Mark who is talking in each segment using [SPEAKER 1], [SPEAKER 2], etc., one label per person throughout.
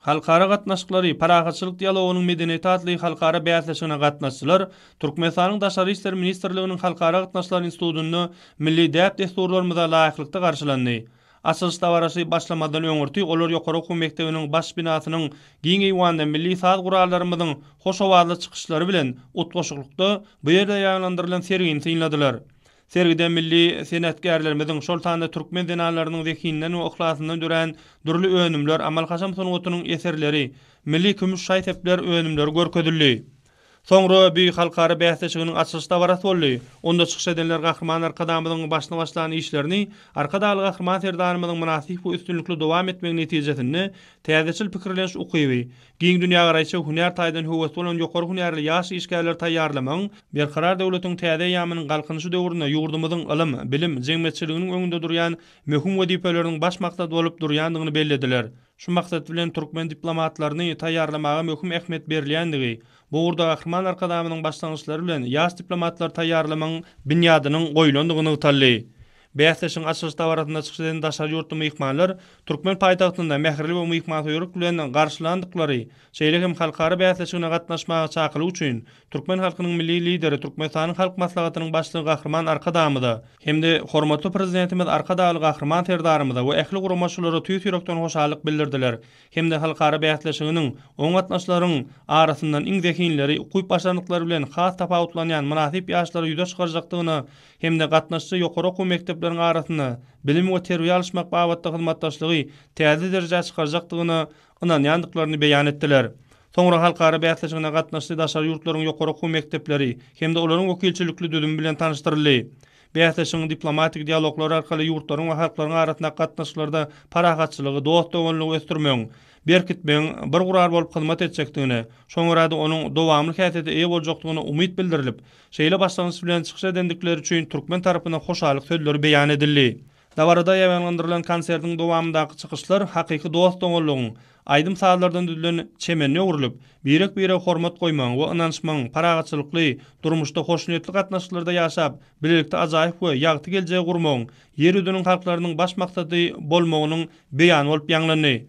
[SPEAKER 1] Halkara gatnaşyklary paragatçylyk dialogunyň medeniýet adly halkara bäýatlaşygyna gatnaşdylar. Türkmenistanyň Daşary işler ministrliginiň halkara gatnaşyklary institutyny milli däp desturlarymyza laýyklykda garşylandy. Açylyş dawarasy başlamadan öňürti olar ýokary okuw mekdebiniň baş binasynyň giň eýwanda milli saat gurallarymyzyň hoş awazly çykyşlary bilen utgaşyklykda bu ýerde ýaglandyrylan sergini synladylar. Sergide milli senatgärlerimiziň şol tanda türkmen denalarynyň zekinden we ohlasyndan dören durly önümler, amal haşam sonugutynyň eserleri, milli kümüş şaýtepler önümleri görkezildi. Soňra büýük halkara bäýatlaşygynyň açylyş dawarasy boldy. Onda çykyş edenler gahryman arkadamyzyň başlyna başlanan işlerini, arkadaly gahryman serdarymyzyň münasip we üstünlikli dowam etmegi netijesinde täzeçil pikirleniş ukyby, giň dünýä garaýşy hünär taýdan höwes bolan ýokary hünärli ýaş işgärler taýýarlamaň, berkarar döwletiň täze ýamynyň galkynyşy döwründe ýurdumyzyň ilim, bilim, jemgyýetçiliginiň öňünde durýan möhüm wezipeleriniň baş maksady bolup durýandygyny bellediler. Şu maksat bilen türkmen diplomatlaryny taýýarlamaga möhüm ähmiýet berilýändigi, bu urda gahryman arkadamynyň başlangyçlary bilen ýaş diplomatlar taýýarlamagyň binýadynyň goýulandygyny utaldy. Bäýatlaşyň açylyş dawarasynda çykyş eden daşary ýurtly myhmanlar türkmen paýtagtynda mähirli we myhmansoýruk bilen garşylandyklary, şeýle halkara bäýatlaşygyna gatnaşmaga çakylyk üçin türkmen halkynyň milli lideri Türkmenistanyň halk maslahatynyň başlygy gahryman arkadamyda hemde hormatly prezidentimiz arkadaly gahryman serdarymyza we ähli guramaşylary tüýs ýürekden hoşallyk bildirdiler. Hemde halkara bäýatlaşygynyň oň gatnaşlaryň arasyndan iň zekinleri, ukyp başlandyklary bilen has tapawutlanýan münasip ýaşlary ýüze çykarjakdygyny hemde gatnaşçy ýokary okuw mekdepleriň arasynda bilim we terbiýe alşmak babatda hyzmatdaşlygy täze derejäge çykarjakdygyny ynanýandyklaryny beýan etdiler. Soňra halkara bäýatlaşygyna gatnaşdy daşary ýurtlaryň ýokary okuw mektepleri hemde olaryň wekilçilikli düzümi bilen tanışdyryldy. Bäýatlaşygyň diplomatik dialoglary arkaly ýurtlaryň we halklaryň arasynda gatnaşyklarda paragatçylygy, dost döwünligi ösdürmeň, berkitmeň bir gurar bolup hyzmat etjekdigini, şoňra da onuň dowamly häsiýeti eýe boljakdygyna umyt bildirilip, şeýle başlangyç bilen çykyş edendikleri üçin türkmen tarapyna hoşallyk sözleri beýan edildi. Dawarada ýaglandyrylan konsertiň dowamyndaky çykyşlar hakyky dost döwünligiň aýdym saatlardan düzülen çemenine urulyp, birek hormat goýmaň we ynançmaň paragatçylykly durmuşda hoşnýetli gatnaşyklarda ýaşap, bilelikde ajaýyp we ýagty geljegi gurmaň, ýer ýüzüniň halklarynyň baş maksady bolmagynyň beýan bolup ýanglandy.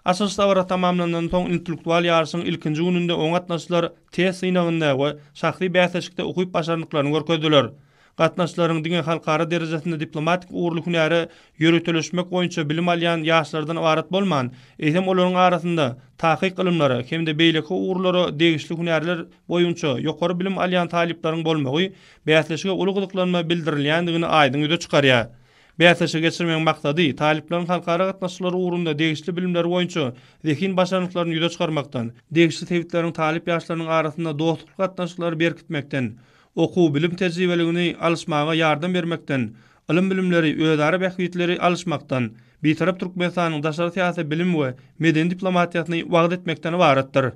[SPEAKER 1] Açylyş dawara tamamlanan soň intellektual ýarşyň ilkinji gününde oň gatnaşyklary tez synagynda we şahsy bäýatlaşykda ukyp başardyklaryny görkezdiler. Gatnaşyklaryň diňe halkara derejesinde diplomatik uğurly hünäri ýöretilişmek boýunça bilim alýan ýaşlardan ibaret bolman, eýsem olaryň arasynda tahyk ilmlary hemde beýleki uğurlary degişli hünärler boýunça ýokary bilim alýan talyplaryň bolmagy bäýatlaşyga uluglyklanyma bildirilýändigini aýdyň ýüze çykarýar. Bäýatlaşy geçirmeň maksady talyplaryň halkara gatnaşyklary uğrunda degişli bilimler boýunça zekin başarlyklaryny ýüze çykarmakdan, degişli tewhitleriň talyp ýaşlarynyň arasynda dostluk gatnaşyklary berkitmekden, okuw bilim tejribeligini alşmaga ýardam bermekden, ilim bilimleri, özara bähwitleri alşmakdan, bitarap Türkmenistanyň daşary syýasy bilim we medeni diplomatiýasyny wagt etmekden ibaretdir.